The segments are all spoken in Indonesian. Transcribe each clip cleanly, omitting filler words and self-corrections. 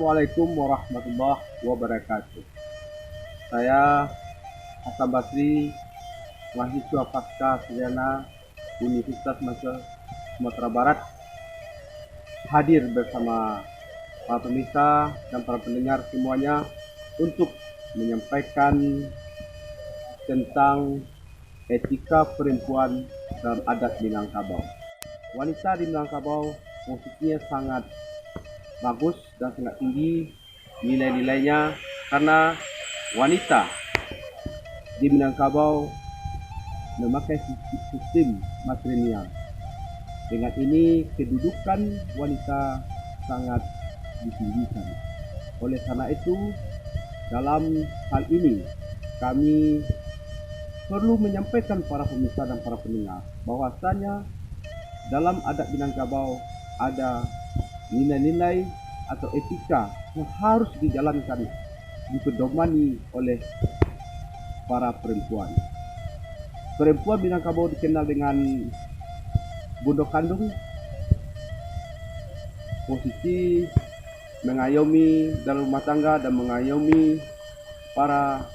Assalamualaikum warahmatullahi wabarakatuh. Saya Hasan Basri, mahasiswa pasca sarjana Universitas Mahasiswa Sumatera Barat, hadir bersama para pemirsa dan para pendengar semuanya untuk menyampaikan tentang etika perempuan dalam adat Minangkabau. Wanita di Minangkabau posisinya sangat bagus dan sangat tinggi nilai-nilainya, karena wanita di Minangkabau memakai sistem matrilineal. Dengan ini kedudukan wanita sangat ditinggikan. Oleh karena itu, dalam hal ini kami perlu menyampaikan para pemirsa dan para pendengar bahwasanya dalam adat Minangkabau ada nilai-nilai atau etika yang harus dijalankan, dipedomani oleh para perempuan. Perempuan Minangkabau dikenal dengan bundo kandung, posisi mengayomi dalam rumah tangga dan mengayomi para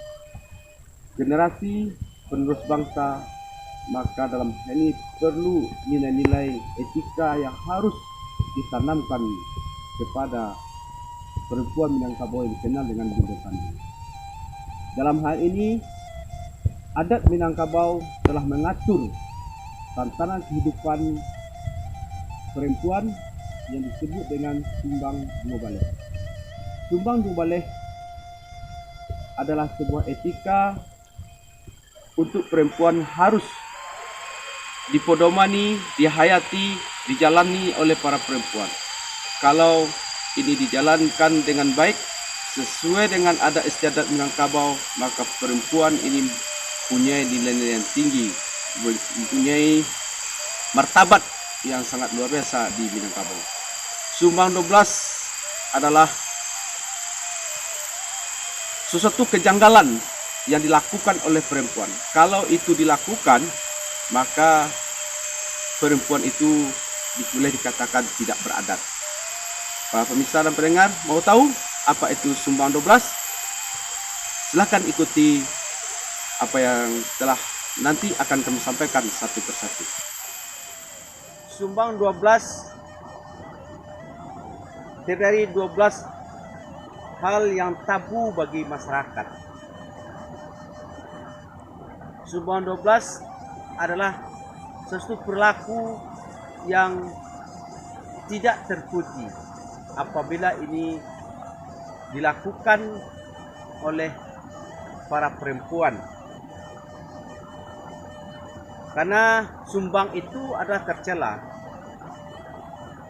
generasi penerus bangsa. Maka dalam hal ini perlu nilai-nilai etika yang harus ditanamkan kepada perempuan Minangkabau yang dikenal dengan bundo kandung. Dalam hal ini, adat Minangkabau telah mengatur tantangan kehidupan perempuan yang disebut dengan Sumbang Dua Baleh. Sumbang Dua Baleh adalah sebuah etika untuk perempuan harus dipedomani, dihayati, dijalani oleh para perempuan. Kalau ini dijalankan dengan baik sesuai dengan adat istiadat Minangkabau, maka perempuan ini punya nilai-nilai yang tinggi, mempunyai martabat yang sangat luar biasa di Minangkabau. Sumbang 12 adalah sesuatu kejanggalan yang dilakukan oleh perempuan. Kalau itu dilakukan, maka perempuan itu boleh dikatakan tidak beradat. Para pemirsa dan pendengar mau tahu apa itu Sumbang 12? Silahkan ikuti apa yang telah nanti akan kami sampaikan satu persatu. Sumbang 12 terdiri 12 hal yang tabu bagi masyarakat. Sumbang 12 adalah sesuatu perilaku yang tidak terpuji apabila ini dilakukan oleh para perempuan. Karena sumbang itu adalah tercela.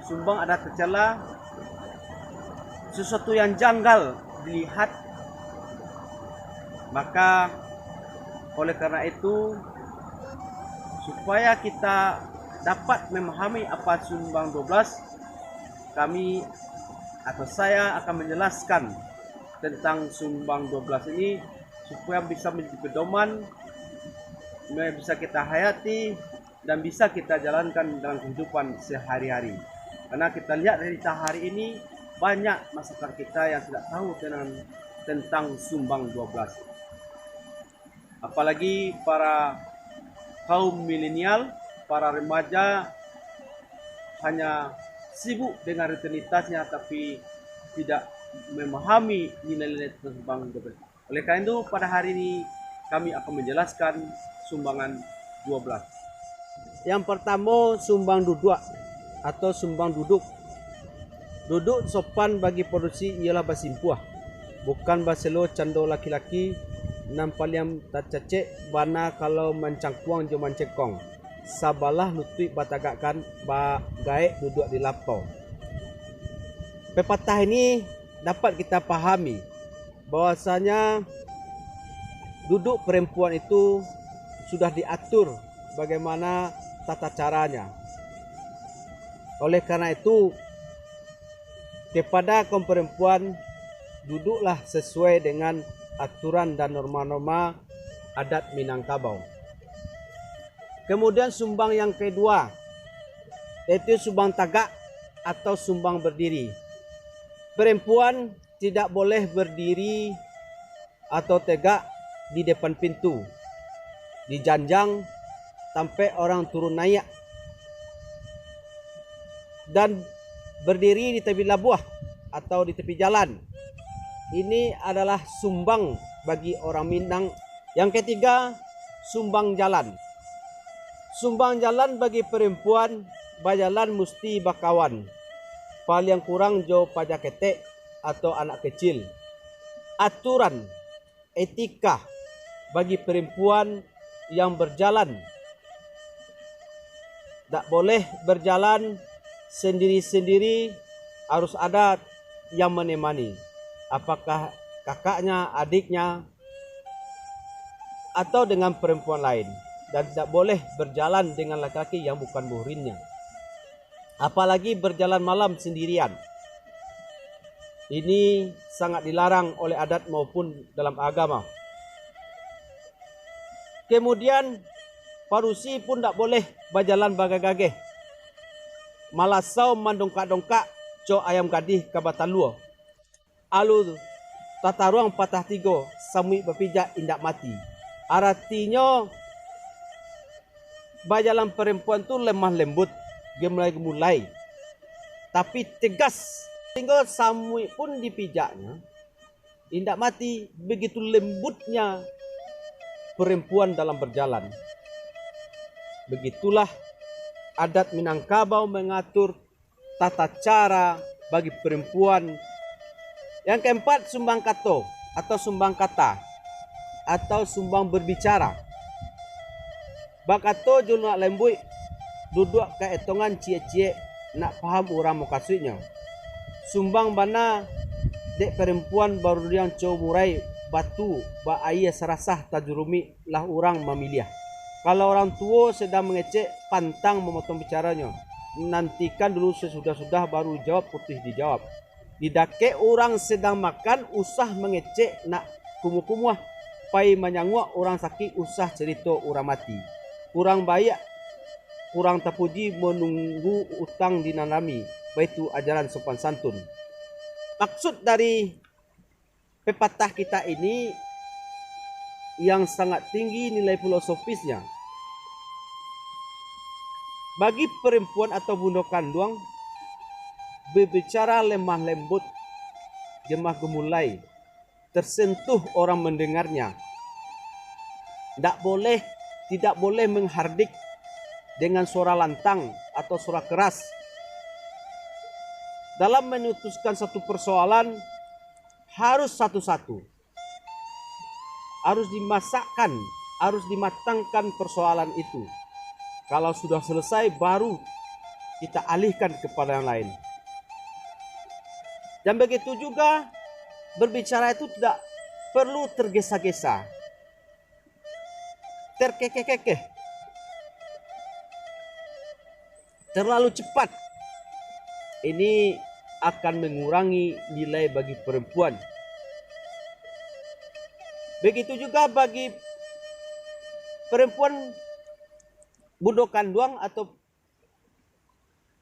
Sumbang adalah tercela, sesuatu yang janggal dilihat. Maka oleh karena itu, supaya kita dapat memahami apa Sumbang 12, kami atau saya akan menjelaskan tentang Sumbang 12 ini supaya bisa menjadi pedoman, bisa kita hayati dan bisa kita jalankan dalam kehidupan sehari-hari. Karena kita lihat dari hari ini banyak masyarakat kita yang tidak tahu tentang Sumbang 12. Apalagi para kaum milenial, para remaja hanya sibuk dengan rutinitasnya tapi tidak memahami nilai-nilai Sumbang 12. Oleh karena itu, pada hari ini kami akan menjelaskan sumbangan 12. Yang pertama, sumbang duduk atau sumbang duduk. Duduk sopan bagi produksi ialah basimpuah, bukan baselo cando laki-laki, nampaliam tak cecek bana kalau mencangkuang jo mancekong. Sabalah lutui batagakan ba gaek duduk di lapau. Pepatah ini dapat kita pahami bahwasanya duduk perempuan itu sudah diatur bagaimana tata caranya. Oleh karena itu, kepada kaum perempuan, duduklah sesuai dengan aturan dan norma-norma adat Minangkabau. Kemudian sumbang yang kedua, yaitu sumbang tagak atau sumbang berdiri. perempuan tidak boleh berdiri atau tegak di depan pintu, di janjang sampai orang turun naik, dan berdiri di tepi labuah atau di tepi jalan. Ini adalah sumbang bagi orang Minang. Yang ketiga, sumbang jalan. Sumbang jalan bagi perempuan, bajalan mesti bakawan. Paling kurang jo pajak ketek atau anak kecil. Aturan etika bagi perempuan yang berjalan. Tak boleh berjalan sendiri-sendiri, harus ada yang menemani. Apakah kakaknya, adiknya, atau dengan perempuan lain. Dan tidak boleh berjalan dengan laki-laki yang bukan muhrimnya. Apalagi berjalan malam sendirian. Ini sangat dilarang oleh adat maupun dalam agama. Kemudian parusi pun tidak boleh berjalan bagagageh. Malasau mandongkak-dongkak co ayam gadih kabatalua. Alu tata ruang patah tigo samui berpijak indak mati. Artinya berjalan perempuan tu lemah lembut, gemulai-gemulai, tapi tegas. Tinggal samui pun dipijaknya indak mati. Begitu lembutnya perempuan dalam berjalan. Begitulah adat Minangkabau mengatur tata cara bagi perempuan. Yang keempat, sumbang kato atau sumbang kata atau sumbang berbicara. Bakato juna lembui duduk ke etongan cie-cie nak paham orang makasudnya. Sumbang bana dek perempuan baru yang cow murai batu ba ayah serasah tajurumi lah orang memilih. Kalau orang tua sedang mengecek, pantang memotong bicaranya. Nantikan dulu sesudah-sudah baru jawab, putih dijawab. Didake orang sedang makan, usah mengecek nak kumuh-kumuh. Pai menyangguak orang sakit, usah cerita orang mati. Kurang baik, kurang terpuji menunggu utang dinanami. Itu ajaran sopan santun. Maksud dari pepatah kita ini yang sangat tinggi nilai filosofisnya. Bagi perempuan atau bunda kandung, berbicara lemah lembut, gemah gemulai, tersentuh orang mendengarnya. Tidak boleh menghardik dengan suara lantang atau suara keras. Dalam memutuskan satu persoalan harus satu-satu. Harus dimasakkan, harus dimatangkan persoalan itu. Kalau sudah selesai baru kita alihkan kepada yang lain. Dan begitu juga berbicara itu tidak perlu tergesa-gesa, terkekeh-kekeh, terlalu cepat. Ini akan mengurangi nilai bagi perempuan. Begitu juga bagi perempuan bundo kanduang atau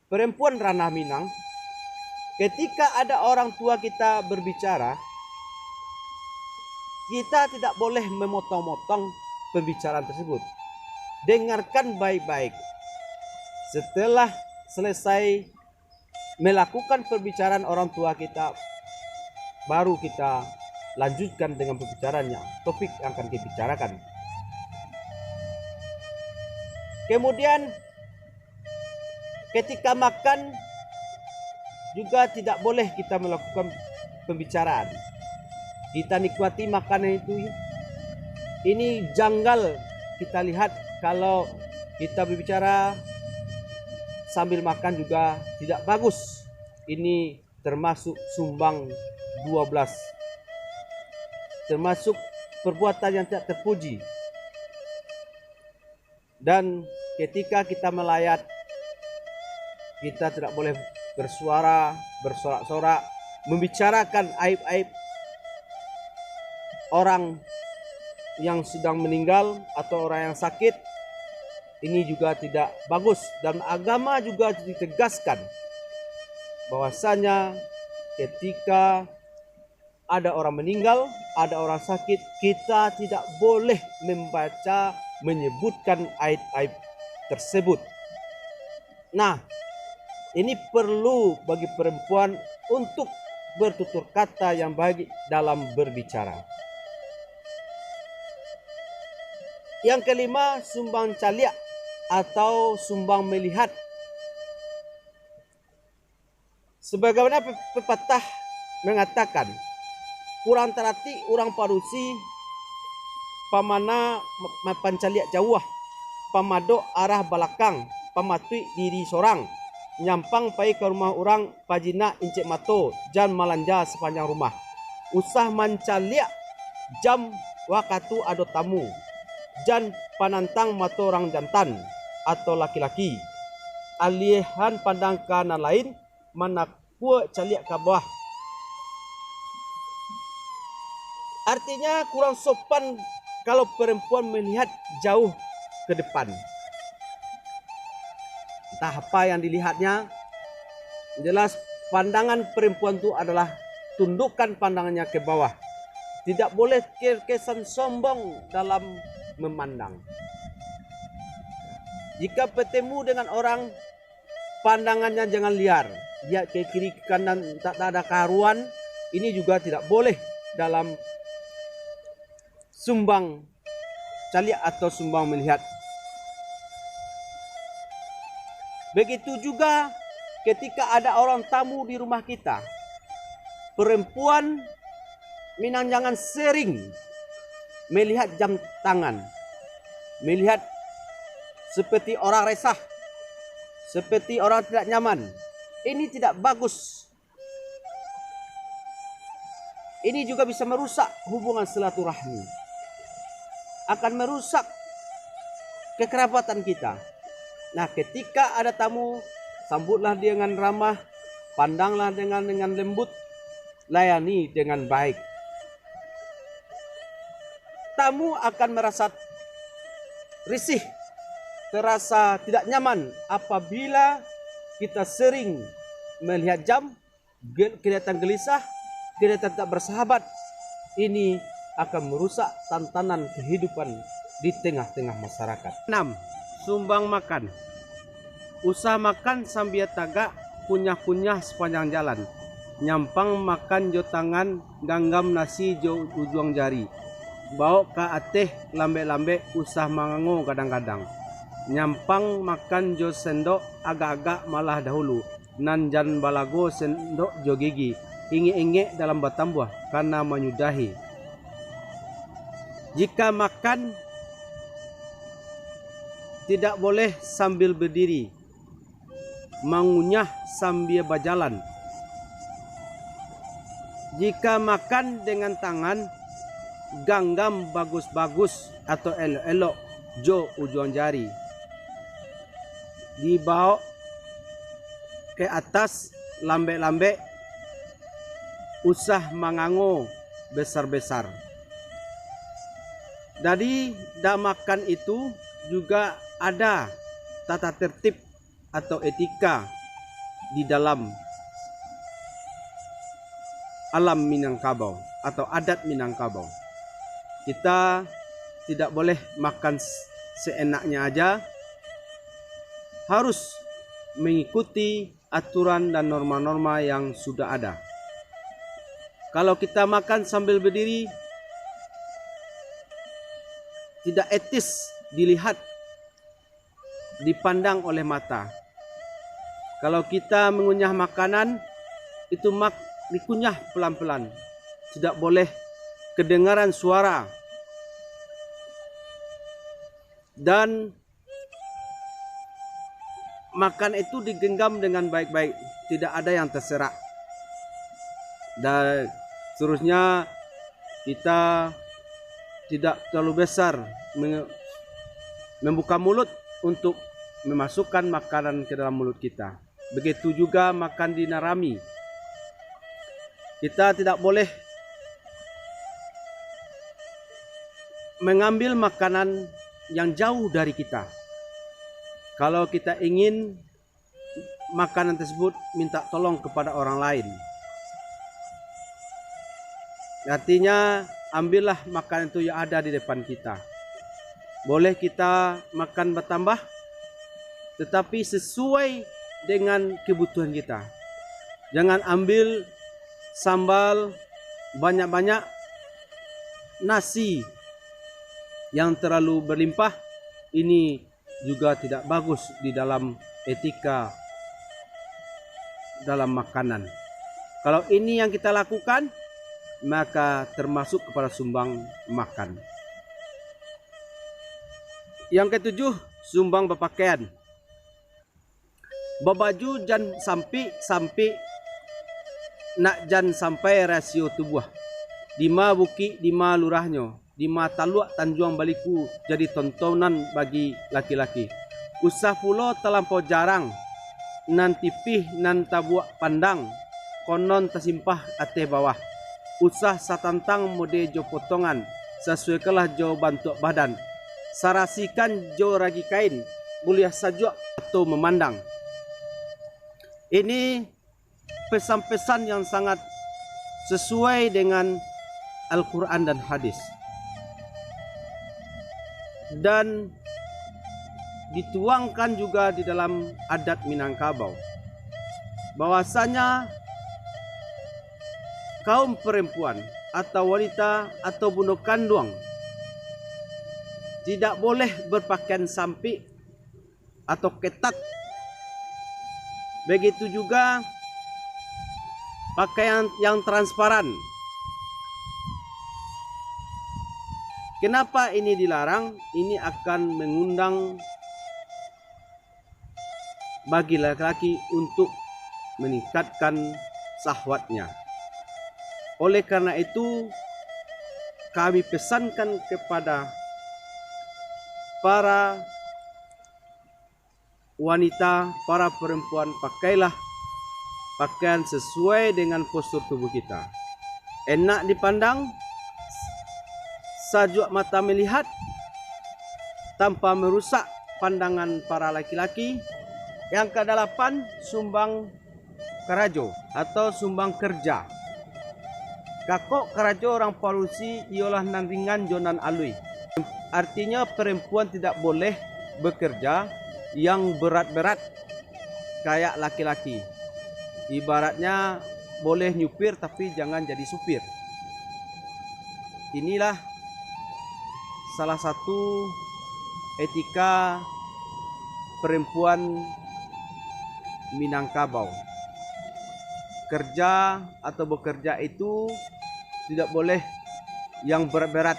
perempuan ranah Minang. Ketika ada orang tua kita berbicara, kita tidak boleh memotong-motong pembicaraan tersebut. Dengarkan baik-baik. Setelah selesai melakukan perbicaraan orang tua kita, baru kita lanjutkan dengan pembicaraannya, topik yang akan kita bicarakan. Kemudian ketika makan juga tidak boleh kita melakukan pembicaraan. Kita nikmati makanan itu. Ini janggal kita lihat kalau kita berbicara sambil makan juga tidak bagus. Ini termasuk sumbang 12. Termasuk perbuatan yang tidak terpuji. Dan ketika kita melayat, kita tidak boleh bersuara, bersorak-sorak, membicarakan aib-aib orang yang sedang meninggal atau orang yang sakit. Ini juga tidak bagus. Dan agama juga ditegaskan bahwasanya ketika ada orang meninggal, ada orang sakit, kita tidak boleh membaca, menyebutkan aib-aib tersebut. Nah, ini perlu bagi perempuan untuk bertutur kata yang baik dalam berbicara. Yang kelima, sumbang caliak atau sumbang melihat. Sebagaimana pepatah mengatakan, kurang terhati orang parusi pamana mapancaliak jauh, pamado arah belakang, pamatui diri sorang, nyampang pai ke rumah orang, pajina incek mato, jan malanja sepanjang rumah. Usah mancaliak jam wakatu ado tamu, jan panantang mato orang jantan atau laki-laki. Alihan pandang kanan lain, mana kuat caliak ke bawah. Artinya kurang sopan kalau perempuan melihat jauh ke depan. Entah apa yang dilihatnya, jelas pandangan perempuan itu adalah tundukkan pandangannya ke bawah. Tidak boleh kesan sombong dalam memandang. Jika bertemu dengan orang, pandangannya jangan liar. Lihat ke kiri ke kanan, tak ada karuan. Ini juga tidak boleh dalam sumbang caliak atau sumbang melihat. Begitu juga ketika ada orang tamu di rumah kita, perempuan minang jangan sering melihat jam tangan, melihat seperti orang resah, seperti orang tidak nyaman. Ini tidak bagus. Ini juga bisa merusak hubungan silaturahmi, akan merusak kekerabatan kita. Nah, ketika ada tamu, sambutlah dia dengan ramah, pandanglah dengan lembut, layani dengan baik. Tamu akan merasa risih, terasa tidak nyaman apabila kita sering melihat jam, kelihatan gelisah, kelihatan tak bersahabat. Ini akan merusak tantanan kehidupan di tengah-tengah masyarakat. 6. Sumbang makan. Usah makan sambil tagak kunyah-kunyah sepanjang jalan. Nyampang makan jo tangan, ganggam nasi jo ujung jari. Bawa ke ateh lambe-lambe usah mangango kadang-kadang. Nyampang makan jo sendok agak-agak malah dahulu. Nanjan balago sendok jo gigi. Inge-inge dalam batang buah karena menyudahi. Jika makan, tidak boleh sambil berdiri, mengunyah sambil berjalan. Jika makan dengan tangan, ganggam bagus-bagus atau elok-elok jo ujung jari. Dibawa ke atas lambe-lambe, usah mangango besar-besar. Dari dalam makan itu juga ada tata tertib atau etika di dalam alam Minangkabau atau adat Minangkabau. Kita tidak boleh makan seenaknya aja, harus mengikuti aturan dan norma-norma yang sudah ada. Kalau kita makan sambil berdiri, tidak etis dilihat, dipandang oleh mata. Kalau kita mengunyah makanan, itu dikunyah pelan-pelan. Tidak boleh kedengaran suara. Dan makan itu digenggam dengan baik-baik. Tidak ada yang terserak. Dan seterusnya kita tidak terlalu besar membuka mulut untuk memasukkan makanan ke dalam mulut kita. Begitu juga makan di narami. Kita tidak boleh mengambil makanan yang jauh dari kita. Kalau kita ingin makanan tersebut, minta tolong kepada orang lain. Artinya ambillah makanan itu yang ada di depan kita. Boleh kita makan bertambah, tetapi sesuai dengan kebutuhan kita. Jangan ambil sambal banyak-banyak, nasi yang terlalu berlimpah. Ini juga tidak bagus di dalam etika dalam makanan. Kalau ini yang kita lakukan, maka termasuk kepada sumbang makan. Yang ketujuh, sumbang berpakaian. Berbaju jan sampai nak jan sampai rasio tubuh. Dima buki, dima lurahnya, dima taluak tanjuang baliku jadi tontonan bagi laki-laki. Usah pula terlampau jarang, nan tipih nan tabuak pandang, konon tersimpah ate bawah. Usah satantang mode jo potongan, sesuaikanlah jo bantuk badan. Sarasikan jo ragi kain, boleh saja atau memandang. Ini pesan-pesan yang sangat sesuai dengan Al-Quran dan hadis. Dan dituangkan juga di dalam adat Minangkabau. Bahwasanya kaum perempuan atau wanita atau bunuh kandung tidak boleh berpakaian sampi atau ketat. Begitu juga pakaian yang transparan. Kenapa ini dilarang? Ini akan mengundang bagi laki-laki untuk meningkatkan syahwatnya. Oleh karena itu, kami pesankan kepada para wanita, para perempuan, pakailah pakaian sesuai dengan postur tubuh kita. Enak dipandang, sajuk mata melihat, tanpa merusak pandangan para laki-laki. Yang ke-8, sumbang kerajo atau sumbang kerja. Kakok kerajo orang Parusi ialah nan ringan jonan alui. Artinya perempuan tidak boleh bekerja yang berat-berat kayak laki-laki. Ibaratnya boleh nyupir tapi jangan jadi supir. Inilah salah satu etika perempuan Minangkabau. Kerja atau bekerja itu tidak boleh yang berat-berat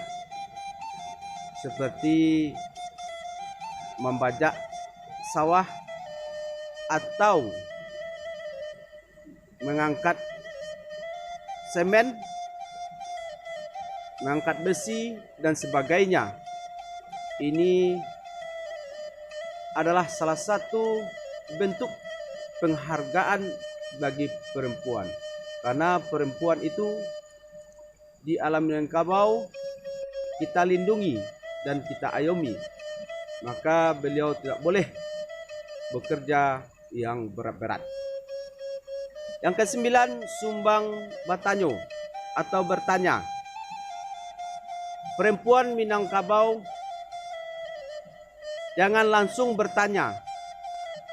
seperti membajak sawah atau mengangkat semen, mengangkat besi dan sebagainya. Ini adalah salah satu bentuk penghargaan bagi perempuan, karena perempuan itu di alam Minangkabau kita lindungi dan kita ayomi. Maka beliau tidak boleh bekerja yang berat-berat. Yang ke-9, sumbang batanyo atau bertanya. Perempuan Minangkabau jangan langsung bertanya.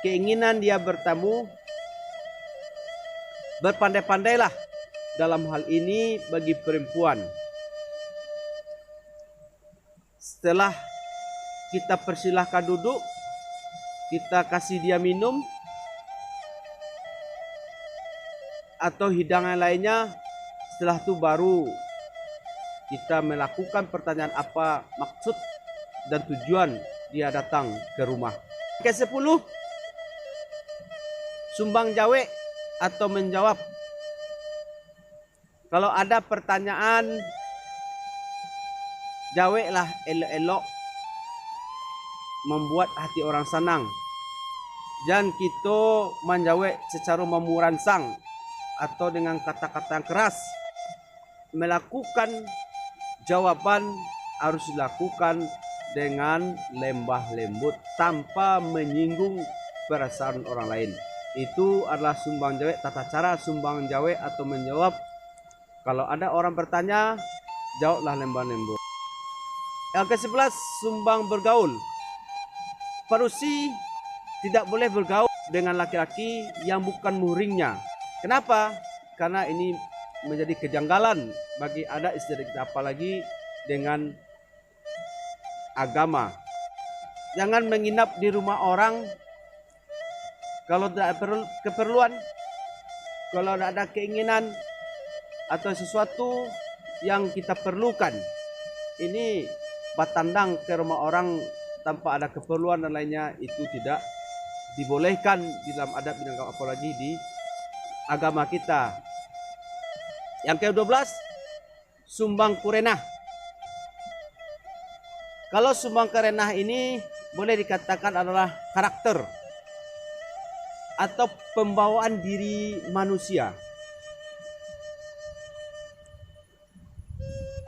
Keinginan dia bertemu, berpandai-pandailah dalam hal ini bagi perempuan. Setelah kita persilahkan duduk, kita kasih dia minum atau hidangan lainnya, setelah itu baru kita melakukan pertanyaan apa maksud dan tujuan dia datang ke rumah. Ke-10, sumbang jawe atau menjawab. Kalau ada pertanyaan, jawe lah elok-elok, membuat hati orang senang. Jangan kita menjawab secara memuransang atau dengan kata-kata keras. Melakukan jawaban harus dilakukan dengan lembah lembut tanpa menyinggung perasaan orang lain. Itu adalah sumbang jawe, tata cara sumbang jawe atau menjawab Kalau ada orang bertanya, jawablah lembar-lembur. Yang ke-11, sumbang bergaul. Parusi tidak boleh bergaul dengan laki-laki yang bukan muringnya. Kenapa? Karena ini menjadi kejanggalan bagi adat istiadat kita, apalagi dengan agama. Jangan menginap di rumah orang kalau tidak perlu keperluan, kalau tidak ada keinginan atau sesuatu yang kita perlukan. Ini bertandang ke rumah orang tanpa ada keperluan dan lainnya, itu tidak dibolehkan di dalam adat Minangkabau, apalagi di agama kita. Yang ke-12, sumbang kurenah. Kalau sumbang kurenah ini boleh dikatakan adalah karakter atau pembawaan diri manusia.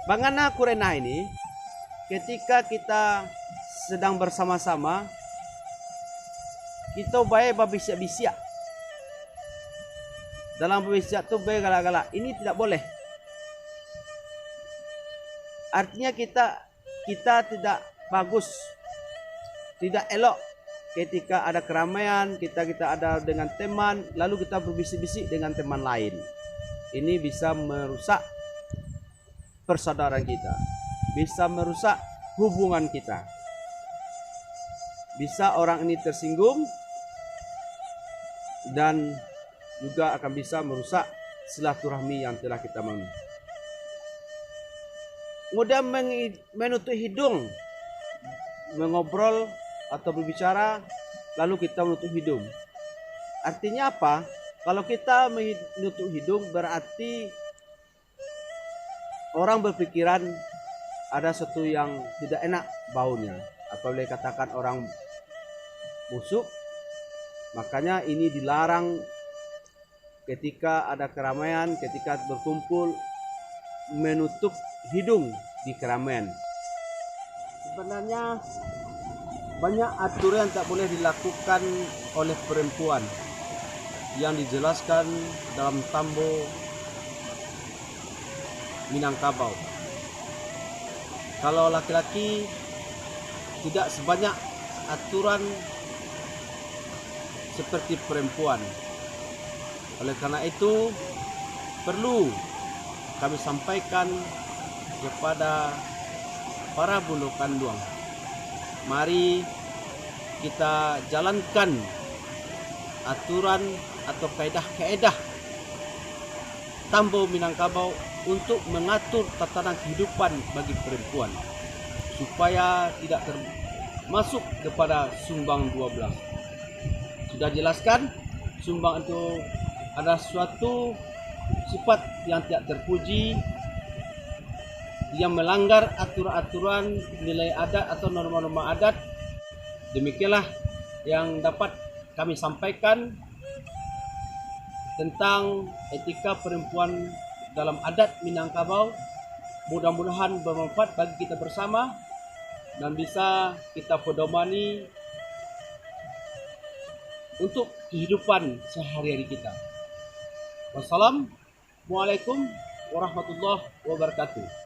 Bagaimana kurenah ini? Ketika kita sedang bersama-sama, kita baik berbisiak-bisiak. Dalam berbisiak itu baik galak-galak. Ini tidak boleh. Artinya kita tidak bagus, tidak elok ketika ada keramaian, kita ada dengan teman, lalu kita berbisik-bisik dengan teman lain. Ini bisa merusak persaudaraan kita, bisa merusak hubungan kita. Bisa orang ini tersinggung dan juga akan bisa merusak silaturahmi yang telah kita bangun. Kemudian menutup hidung, mengobrol atau berbicara, lalu kita menutup hidung. Artinya apa? Kalau kita menutup hidung berarti orang berpikiran ada sesuatu yang tidak enak baunya, atau boleh katakan orang busuk. Makanya ini dilarang ketika ada keramaian, ketika berkumpul, menutup hidung di keramaian. Sebenarnya banyak aturan yang tak boleh dilakukan oleh perempuan yang dijelaskan dalam Tambo Minangkabau. Kalau laki-laki tidak sebanyak aturan seperti perempuan. Oleh karena itu perlu kami sampaikan kepada para bulu kanduang, mari kita jalankan aturan atau kaedah-kaedah Tambo Minangkabau untuk mengatur tatanan kehidupan bagi perempuan supaya tidak termasuk kepada sumbang 12. Sudah jelaskan, sumbang itu adalah suatu sifat yang tidak terpuji, yang melanggar aturan-aturan nilai adat atau norma-norma adat. Demikianlah yang dapat kami sampaikan tentang etika perempuan dalam adat Minangkabau. Mudah-mudahan bermanfaat bagi kita bersama dan bisa kita pedomani untuk kehidupan sehari-hari kita. Wassalamualaikum warahmatullahi wabarakatuh.